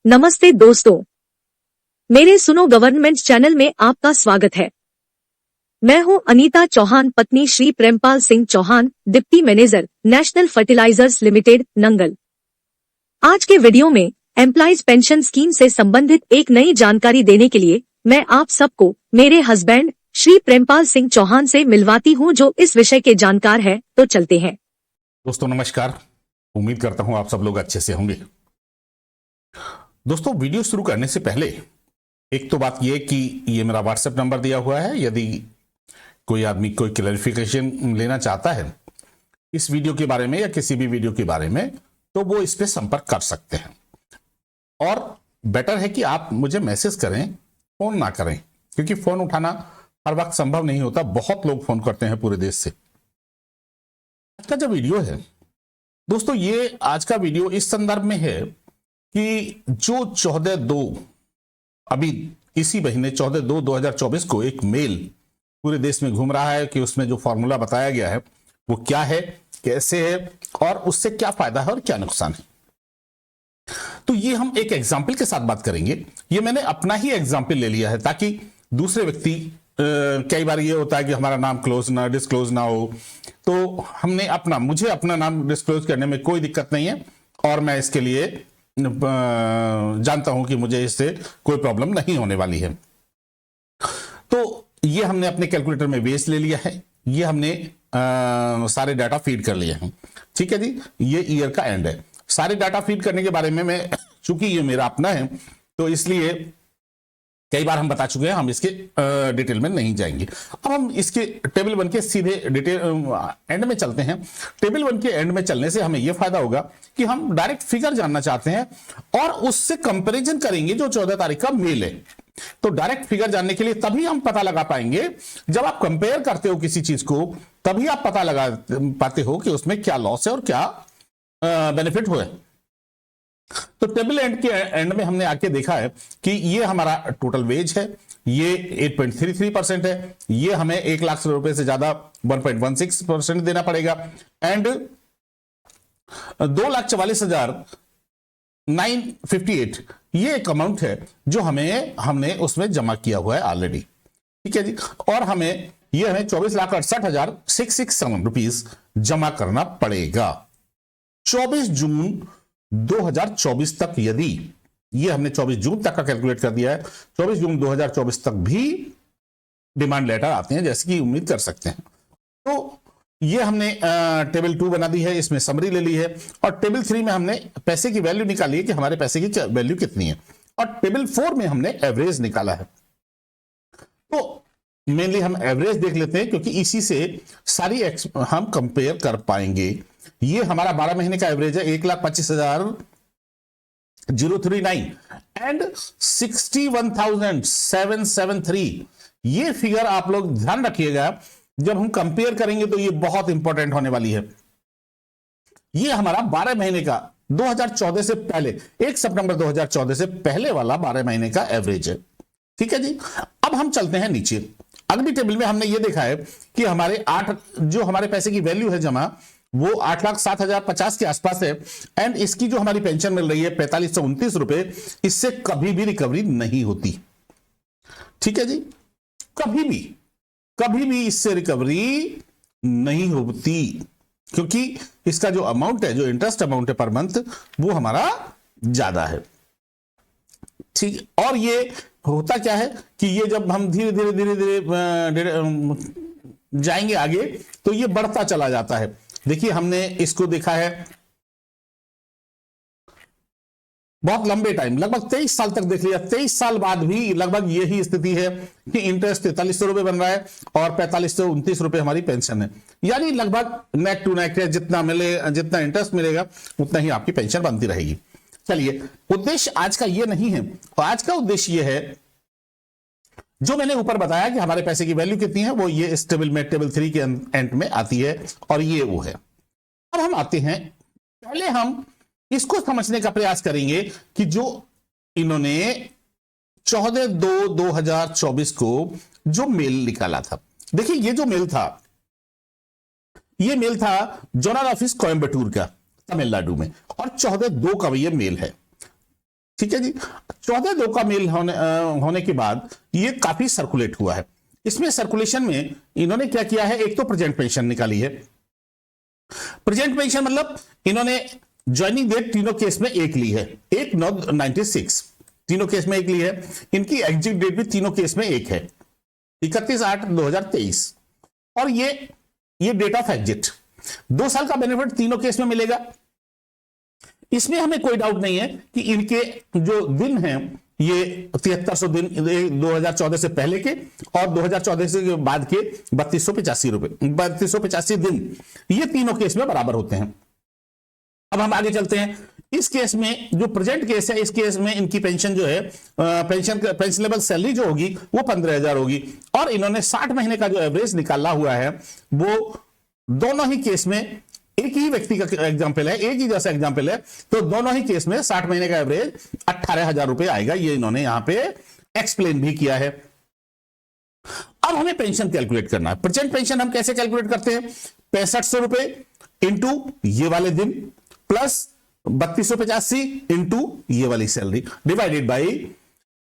नमस्ते दोस्तों, मेरे सुनो गवर्नमेंट चैनल में आपका स्वागत है। मैं हूं अनीता चौहान, पत्नी Shri Prempal Singh Chauhan, deputy manager, National Fertilizers Limited, Nangal. आज के वीडियो में एम्प्लॉइज पेंशन स्कीम से संबंधित एक नई जानकारी देने के लिए मैं आप सबको मेरे हस्बैंड श्री प्रेमपाल सिंह चौहान से मिलवाती हूं, जो इस विषय के जानकार है। तो चलते हैं। दोस्तों नमस्कार, उम्मीद करता हूं आप सब लोग अच्छे से होंगे। दोस्तों वीडियो शुरू करने से पहले एक तो बात यह कि ये मेरा व्हाट्सएप नंबर दिया हुआ है। यदि कोई आदमी कोई क्लैरिफिकेशन लेना चाहता है इस वीडियो के बारे में या किसी भी वीडियो के बारे में, तो वो इस पे संपर्क कर सकते हैं। और बेटर है कि आप मुझे मैसेज करें, फोन ना करें, क्योंकि फोन उठाना हर वक्त संभव नहीं होता। बहुत लोग फोन करते हैं पूरे देश से। आज का जो वीडियो है दोस्तों, ये आज का वीडियो इस संदर्भ में है कि जो 14/2 अभी इसी महीने 14/2/2024 को एक मेल पूरे देश में घूम रहा है कि उसमें जो फॉर्मूला बताया गया है वो क्या है, कैसे है और उससे क्या फायदा है और क्या नुकसान है। तो ये हम एक एग्जाम्पल के साथ बात करेंगे। ये मैंने अपना ही एग्जाम्पल ले लिया है ताकि दूसरे व्यक्ति, कई बार ये होता है कि हमारा नाम डिस्क्लोज ना हो, तो मुझे अपना नाम डिस्क्लोज करने में कोई दिक्कत नहीं है और मैं इसके लिए जानता हूं कि मुझे इससे कोई प्रॉब्लम नहीं होने वाली है। तो ये हमने अपने कैलकुलेटर में बेस ले लिया है, ये हमने सारे डाटा फीड कर लिए हैं। ठीक है जी, ये ईयर का एंड है। सारे डाटा फीड करने के बारे में मैं, चूंकि ये मेरा अपना है तो इसलिए कई बार हम बता चुके हैं, हम इसके डिटेल में नहीं जाएंगे। अब हम इसके टेबल 1 के सीधे डिटेल एंड में चलते हैं। टेबल 1 के एंड में चलने से हमें यह फायदा होगा कि हम डायरेक्ट फिगर जानना चाहते हैं और उससे कंपैरिजन करेंगे जो 14 तारीख का मेल है। तो डायरेक्ट फिगर जानने के लिए तभी हम पता लगा पाएंगे, जब आप कंपेयर करते हो किसी चीज को, तभी आप पता लगा पाते हो कि उसमें क्या लॉस है और क्या बेनिफिट हुआ है। तो टेबल एंड के एंड में हमने आके देखा है कि ये हमारा टोटल वेज है, ये 8.33% है। ये हमें 1 लाख रुपए से ज्यादा 1.16% देना पड़ेगा एंड 2,44,958 ये एक अमाउंट है जो हमने उसमें जमा किया हुआ है ऑलरेडी। ठीक है जी, और हमें 24,68,667 रुपीज जमा करना पड़ेगा 24 जून 2024 तक। यदि ये हमने 24 जून तक का कैलकुलेट कर दिया है, 24 जून 2024 तक भी डिमांड लेटर आते हैं, जैसे कि उम्मीद कर सकते हैं। तो ये हमने टेबल 2 बना दी है, इसमें समरी ले ली है और टेबल 3 में हमने पैसे की वैल्यू निकाली है कि हमारे पैसे की वैल्यू कितनी है और टेबल 4 में हमने एवरेज निकाला है। तो मेनली हम एवरेज देख लेते हैं क्योंकि इसी से सारी हम कंपेयर कर पाएंगे। ये हमारा 12 महीने का एवरेज है 1,25,039 एंड 61,773। ये फिगर आप लोग ध्यान रखिएगा, जब हम कंपेयर करेंगे तो ये बहुत इंपॉर्टेंट होने वाली है। ये हमारा 12 महीने का 2014 से पहले, 1 सितंबर 2014 से पहले वाला 12 महीने का एवरेज है। ठीक है जी, अब हम चलते हैं नीचे। अगली टेबल में हमने ये देखा है कि जो हमारे पैसे की वैल्यू है जमा, वो 8,07,050 के आसपास है एंड इसकी जो हमारी पेंशन मिल रही है 4,529 रुपए, इससे कभी भी रिकवरी नहीं होती। ठीक है जी, कभी भी इससे रिकवरी नहीं होती क्योंकि इसका जो अमाउंट है, जो इंटरेस्ट अमाउंट है पर मंथ, वो हमारा ज्यादा है। ठीक, और ये होता क्या है कि ये जब हम धीरे धीरे जाएंगे आगे तो ये बढ़ता चला जाता है। देखिए हमने इसको देखा है बहुत लंबे टाइम, लगभग 23 साल तक देख लिया। 23 साल बाद भी लगभग यही स्थिति है कि इंटरेस्ट 4300 रुपए बन रहा है और 4,529 रुपए हमारी पेंशन है। यानी लगभग नेक टू नेक जितना इंटरेस्ट मिलेगा उतना ही आपकी पेंशन बनती रहेगी। चलिए, उद्देश्य आज का ये नहीं है, आज का उद्देश्य ये है जो मैंने ऊपर बताया कि हमारे पैसे की वैल्यू कितनी है, वो ये इस टेबल में टेबल 3 के एंड में आती है और ये वो है। अब हम आते हैं, पहले हम इसको समझने का प्रयास करेंगे कि जो इन्होंने 14/2/2024 को जो मेल निकाला था। देखिए ये जो मेल था, ये मेल था जोनल ऑफिस कोयंबटूर का, तमिलनाडु में, और 14/2 का ये मेल है। ठीक है जी। 14/2 का मेल होने के बाद ये काफी सर्कुलेट हुआ है। इसमें सर्कुलेशन में इन्होंने क्या किया है, एक तो प्रेजेंट पेंशन निकाली है। प्रेजेंट पेंशन मतलब इन्होंने ज्वाइनिंग डेट तीनों केस में एक ली है, 1/9/96 तीनों केस में एक ली है। इनकी एग्जिट डेट भी तीनों केस में एक है, 31/8/2023। और ये डेट ऑफ एग्जिट, 2 साल का बेनिफिट तीनों केस में मिलेगा। इसमें हमें कोई डाउट नहीं है कि इनके जो दिन हैं ये 7300 दिन 2014 से पहले के और 2014 से बाद के 3285 दिन, ये तीनों केस में बराबर होते हैं। अब हम आगे चलते हैं। इस केस में जो प्रेजेंट केस है, इस केस में इनकी पेंशन जो है, पेंशनेबल सैलरी जो होगी वो 15,000 होगी। और इन्होंने 60 महीने का जो एवरेज निकाला हुआ है वो दोनों ही केस में, एक ही व्यक्ति का एग्जाम्पल है, एक ही जैसा एग्जाम्पल है, तो दोनों ही केस में 60 महीने का एवरेज 18,000 रुपए आएगा। ये इन्होंने यहां पे एक्सप्लेन भी किया है। अब हमें पेंशन कैलकुलेट करना है। प्रेजेंट पेंशन हम कैसे कैलकुलेट करते हैं, 6500 रुपए इंटू ये वाले दिन प्लस 3285 इंटू ये वाली सैलरी डिवाइडेड बाई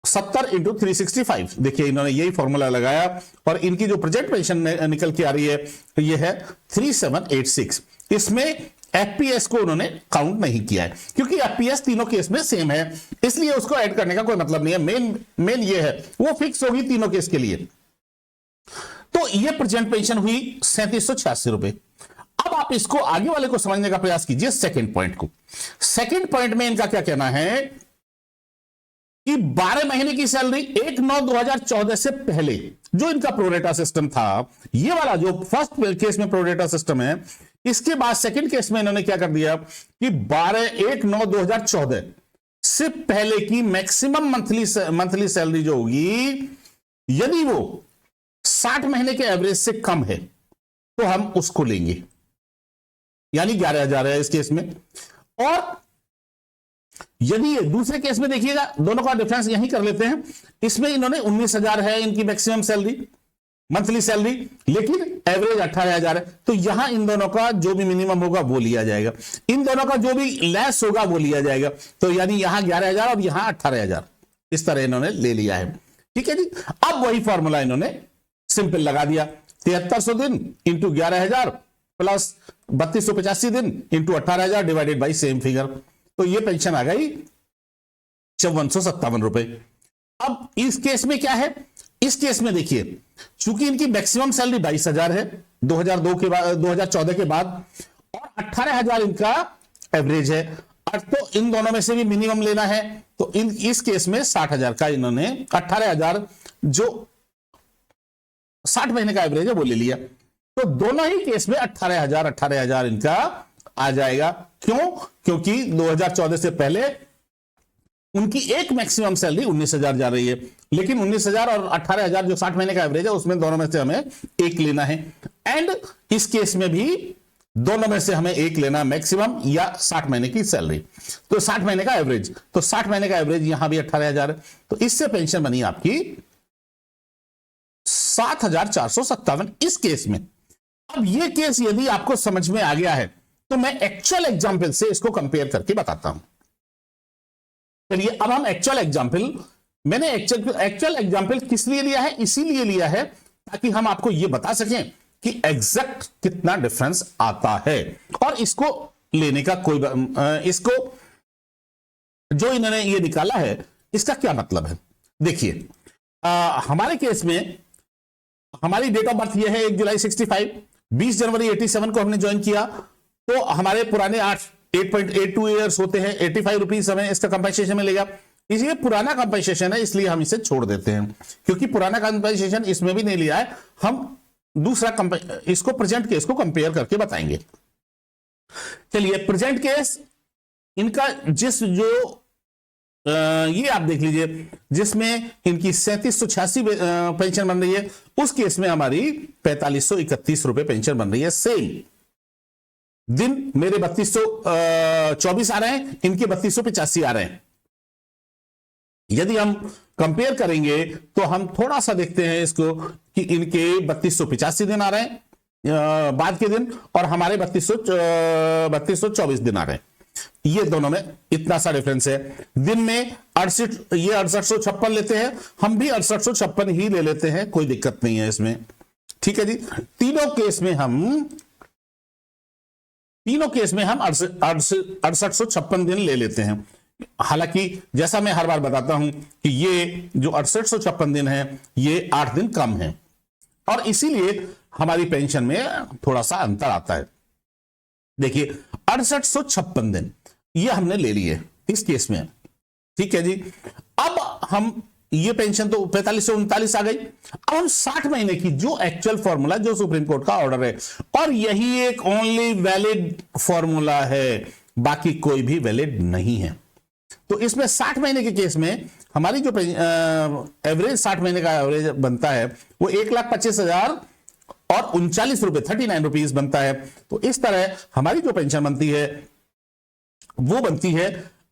70 इंटू 365। देखिए इन्होंने यही फॉर्मूला लगाया और इनकी जो प्रेजेंट पेंशन निकल के आ रही है ये है 3786। इसमें एफपीएस को उन्होंने काउंट नहीं किया है क्योंकि एफपीएस तीनों केस में सेम है, इसलिए उसको ऐड करने का कोई मतलब नहीं है। मेन ये है वो फिक्स होगी तीनों केस के लिए। तो ये प्रेजेंट पेंशन हुई 3786 रुपए। अब आप इसको आगे वाले को समझने का प्रयास कीजिए, सेकंड पॉइंट को। सेकंड पॉइंट में इनका क्या कहना है कि 12 महीने की सैलरी 1/9/2014 से पहले जो इनका प्रोरेटा सिस्टम था, ये वाला जो फर्स्ट केस में प्रोरेटा सिस्टम है, इसके बाद सेकंड केस में इन्होंने क्या कर दिया कि 1/9/2014 से पहले की मैक्सिमम मंथली सैलरी जो होगी, यदि वो 60 महीने के एवरेज से कम है तो हम उसको लेंगे, यानी 11,000 है इस केस में। और यदि ये दूसरे केस में देखिएगा, दोनों का डिफरेंस यहीं कर लेते हैं। इसमें इन्होंने 19,000 है इनकी मैक्सिमम सैलरी, मंथली सैलरी, लेकिन एवरेज 18,000 है, तो यहां इन दोनों का जो भी मिनिमम होगा वो लिया जाएगा, इन दोनों का जो भी लेस होगा वो लिया जाएगा। तो यानी यहां 11,000 और यहां 18,000, इस तरह इन्होंने ले लिया है। ठीक है जी। अब वही फॉर्मूला इन्होंने सिंपल लगा दिया, 7300 दिन इंटू 11,000 प्लस 3285 दिन into 18,000 divided by same figure. तो ये पेंशन आ गई 5457 रुपए। अब इस केस में क्या है, इस केस में देखिए चूंकि इनकी मैक्सिमम सैलरी 22,000 है 2002 के बाद, 2014 के बाद, और 18,000 इनका एवरेज है, तो इन दोनों में से भी मिनिमम लेना है। तो इस केस में 60,000 का इन्होंने 18,000 जो 60 महीने का एवरेज है वो ले लिया। तो दोनों ही केस में 18,000 इनका आ जाएगा। क्यों? क्योंकि 2014 से पहले उनकी एक मैक्सिमम सैलरी 19,000 जा रही है, लेकिन 19,000 और 18,000 जो 60 महीने का एवरेज है उसमें दोनों में से हमें एक लेना है। एंड इस केस में भी दोनों में से हमें एक लेना, मैक्सिमम या 60 महीने की सैलरी, तो 60 महीने का एवरेज, तो 60 महीने का एवरेज यहां भी 18,000 है। तो इससे पेंशन बनी आपकी 7,457 इस केस में। अब ये केस यदि आपको समझ में आ गया है तो मैं एक्चुअल एग्जाम्पल से इसको कंपेयर करके बताता हूं। चलिए अब हम एक्चुअल एग्जाम्पल, मैंने एक्चुअल एग्जाम्पल किस लिए लिया है, इसीलिए लिया है ताकि हम आपको यह बता सकें कि एग्जैक्ट कितना डिफरेंस आता है। और इसको लेने का कोई इसको जो इन्होंने ये निकाला है इसका क्या मतलब है। देखिए हमारे केस में हमारी डेट ऑफ बर्थ ये है 1 जुलाई 65, 20 जनवरी 87 को हमने ज्वाइन किया, तो हमारे पुराने 8.82 ईयर्स होते हैं, 85 रुपीज हमें इसका कंपनसेशन मिलेगा। इसलिए पुराना कंपनसेशन है, इसलिए हम इसे छोड़ देते हैं, क्योंकि पुराना कंपनसेशन इसमें भी नहीं लिया है। हम दूसरा इसको प्रेजेंट केस को कंपेयर करके बताएंगे। चलिए प्रेजेंट केस इनका ये आप देख लीजिए, जिसमें इनकी 3786 पेंशन बन रही है, उस केस में हमारी 4531 रुपए पेंशन बन रही है। सेम दिन मेरे 3224 आ रहे हैं, इनके 3285 आ रहे हैं। यदि हम कंपेयर करेंगे तो हम थोड़ा सा देखते हैं इसको कि इनके 3285 दिन आ रहे हैं बाद के दिन, और हमारे 3224 दिन आ रहे हैं। ये दोनों में इतना सा डिफरेंस है। दिन में 68, ये 6856 लेते हैं, हम भी 6856 ही ले लेते हैं, कोई दिक्कत नहीं है इसमें। ठीक है जी, तीनों केस में हम 6856 दिन ले लेते हैं। हालांकि जैसा मैं हर बार बताता हूं कि ये जो 6856 दिन है ये 8 दिन कम है, और इसीलिए हमारी पेंशन में थोड़ा सा अंतर आता है। देखिए 6856 दिन ये हमने ले लिए इस केस में। ठीक है जी, अब हम ये पेंशन तो 4539 आ गई। अब हम 60 महीने की जो एक्चुअल फॉर्मूला, जो सुप्रीम कोर्ट का ऑर्डर है, और यही एक ओनली वैलिड फॉर्मूला है, बाकी कोई भी वैलिड नहीं है। तो इसमें 60 महीने के केस में हमारी जो एवरेज 60 महीने का एवरेज बनता है वो 1,25,000 और 39 रुपए 39 रुपीज बनता है। तो इस तरह हमारी जो पेंशन बनती है वो बनती है।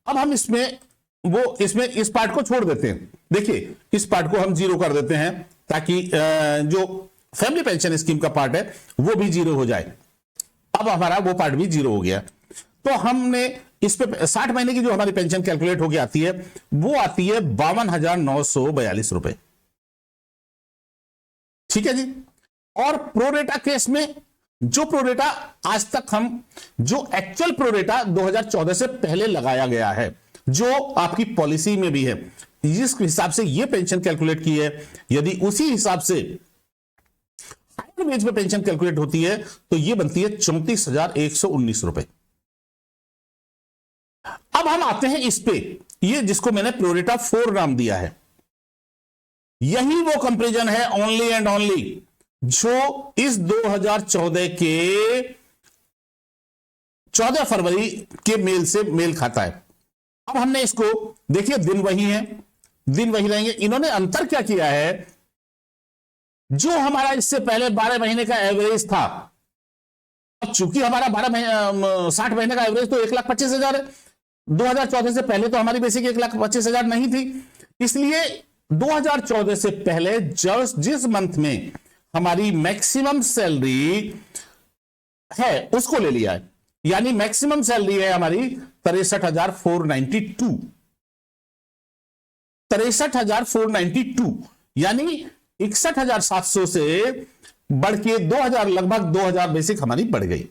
अब हम इसमें इस पार्ट को छोड़ देते हैं। देखिए इस पार्ट को हम जीरो कर देते हैं ताकि जो फैमिली पेंशन स्कीम का पार्ट है वो भी जीरो हो जाए। अब हमारा वो पार्ट भी जीरो हो गया। तो हमने इस पे 60 महीने की जो हमारी पेंशन कैलकुलेट होकर आती है वो आती है 52,942 रुपए। ठीक है जी, और प्रोरेटा केस में जो प्रोरेटा आज तक हम, जो एक्चुअल प्रोरेटा 2014 से पहले लगाया गया है, जो आपकी पॉलिसी में भी है, जिस हिसाब से ये पेंशन कैलकुलेट की है, यदि उसी हिसाब से हायर वेज में पेंशन कैलकुलेट होती है तो ये बनती है 34,119 रुपए। अब हम आते हैं इस पे, ये जिसको मैंने प्रोरेटा 4 नाम दिया है, यही वो कंपैरिजन है ओनली एंड ओनली जो इस 2014 के 14 फरवरी के मेल से मेल खाता है। अब हमने इसको देखिए, दिन वही है, दिन वही रहेंगे। इन्होंने अंतर क्या किया है, जो हमारा इससे पहले 12 महीने का एवरेज था, अब चूंकि हमारा 60 महीने का एवरेज तो 1,25,000 है, 2014 से पहले तो हमारी बेसिक 1,25,000 नहीं थी, इसलिए 2014 से पहले जिस मंथ में हमारी मैक्सिमम सैलरी है उसको ले लिया है। यानी मैक्सिमम सैलरी है हमारी 63,492, 63,492, यानी 61,700 से बढ़ के 2,000, लगभग 2,000 बेसिक हमारी बढ़ गई।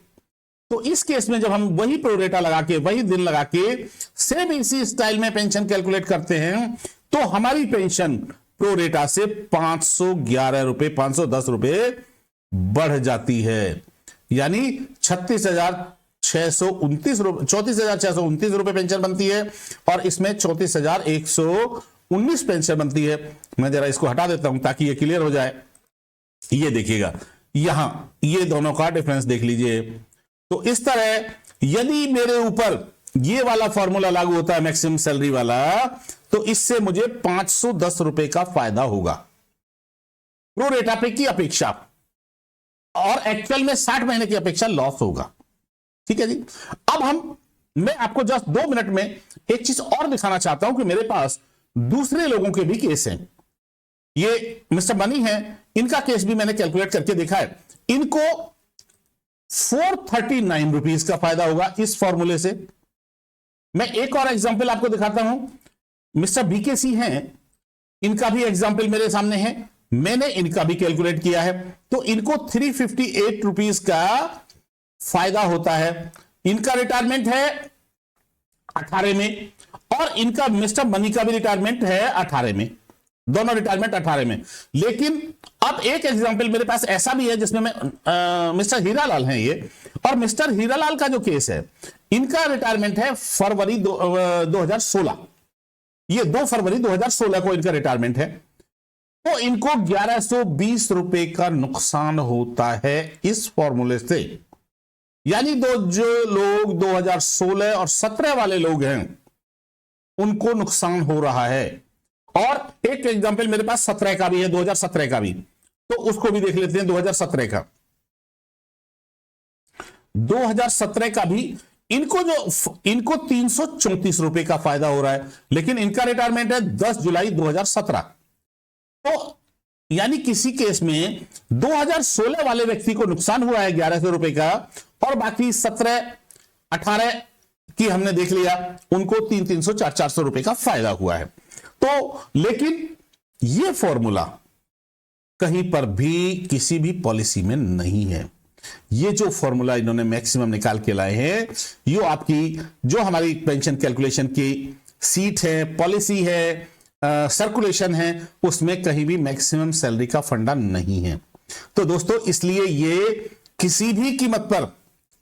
तो इस केस में जब हम वही प्रोरेटा लगा के, वही दिन लगा के, सेम इसी स्टाइल में पेंशन कैलकुलेट करते हैं तो हमारी पेंशन प्रोरेटा से 511 रुपए, 510 रुपए बढ़ जाती है। यानी 36,629 रुपए, 34,629 रुपए पेंशन बनती है, और इसमें 34,119 पेंशन बनती है। मैं जरा इसको हटा देता हूं ताकि ये क्लियर हो जाए। ये देखिएगा, यहां ये दोनों का डिफरेंस देख लीजिए। तो इस तरह यदि मेरे ऊपर ये वाला फॉर्मूला लागू होता है, मैक्सिमम सैलरी वाला, तो इससे मुझे 510 रुपए का फायदा होगा प्रोरेटा पे की अपेक्षा, और एक्चुअल में 60 महीने की अपेक्षा लॉस होगा। ठीक है जी, अब मैं आपको जस्ट 2 मिनट में एक चीज और दिखाना चाहता हूं कि मेरे पास दूसरे लोगों के भी केस हैं। ये मिस्टर मनी हैं, इनका केस भी मैंने कैलकुलेट करके देखा है। इनको 439 रुपीज का फायदा होगा इस फॉर्मूले से। मैं एक और एग्जांपल आपको दिखाता हूं। मिस्टर बीकेसी हैं, इनका भी एग्जांपल मेरे सामने है, मैंने इनका भी कैलकुलेट किया है। तो इनको 358 रुपीज का फायदा होता है। इनका रिटायरमेंट है 18 में, और इनका मिस्टर मनी का भी रिटायरमेंट है 18 में, दोनों रिटायरमेंट 18 में। लेकिन अब एक एग्जांपल मेरे पास ऐसा भी है जिसमें मैं मिस्टर हीरालाल हैं ये, और मिस्टर हीरालाल का जो केस है, इनका रिटायरमेंट है फरवरी 2016, ये 2 फरवरी 2016 को इनका रिटायरमेंट है। तो इनको 1120 रुपए का नुकसान होता है इस फॉर्मूले से। यानी जो लोग 2016 और 17 वाले लोग हैं उनको नुकसान हो रहा है। और एक एग्जांपल मेरे पास 17 का भी है, 2017 का भी, तो उसको भी देख लेते हैं। 2017 का भी इनको 334 रुपए का फायदा हो रहा है, लेकिन इनका रिटायरमेंट है 10 जुलाई 2017। तो यानी किसी केस में 2016 वाले व्यक्ति को नुकसान हुआ है 1100 रुपए का, और बाकी 17, 18 कि हमने देख लिया उनको 300 400 रुपए का फायदा हुआ है। तो लेकिन यह फॉर्मूला कहीं पर भी किसी भी पॉलिसी में नहीं है। ये जो फॉर्मूला इन्होंने मैक्सिमम निकाल के लाए हैं, ये आपकी जो हमारी पेंशन कैलकुलेशन की सीट है, पॉलिसी है, सर्कुलेशन है, उसमें कहीं भी मैक्सिमम सैलरी का फंडा नहीं है। तो दोस्तों इसलिए ये किसी भी कीमत पर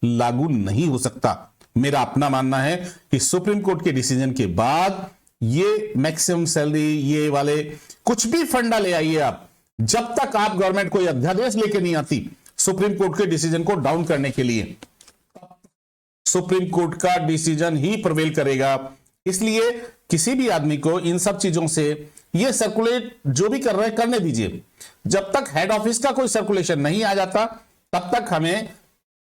लागू नहीं हो सकता। मेरा अपना मानना है कि सुप्रीम कोर्ट के डिसीजन के बाद ये मैक्सिमम सैलरी, ये वाले कुछ भी फंडा ले आइए आप, जब तक आप गवर्नमेंट कोई अध्यादेश लेके नहीं आती सुप्रीम कोर्ट के डिसीजन को डाउन करने के लिए, सुप्रीम कोर्ट का डिसीजन ही प्रिवेल करेगा। इसलिए किसी भी आदमी को इन सब चीजों से ये सर्कुलेट जो भी कर रहे हैं करने दीजिए। जब तक हेड ऑफिस का कोई सर्कुलेशन नहीं आ जाता तब तक हमें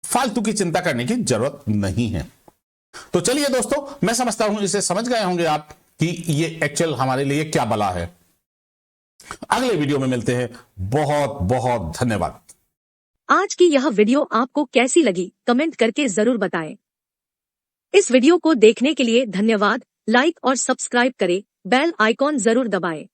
फालतू की चिंता करने की जरूरत नहीं है। तो चलिए दोस्तों, मैं समझता हूं इसे समझ गए होंगे आप कि ये एक्चुअल हमारे लिए क्या बला है। अगले वीडियो में मिलते हैं। बहुत बहुत धन्यवाद। आज की यह वीडियो आपको कैसी लगी कमेंट करके जरूर बताएं। इस वीडियो को देखने के लिए धन्यवाद। लाइक और सब्सक्राइब करें, बेल आइकॉन जरूर दबाएं।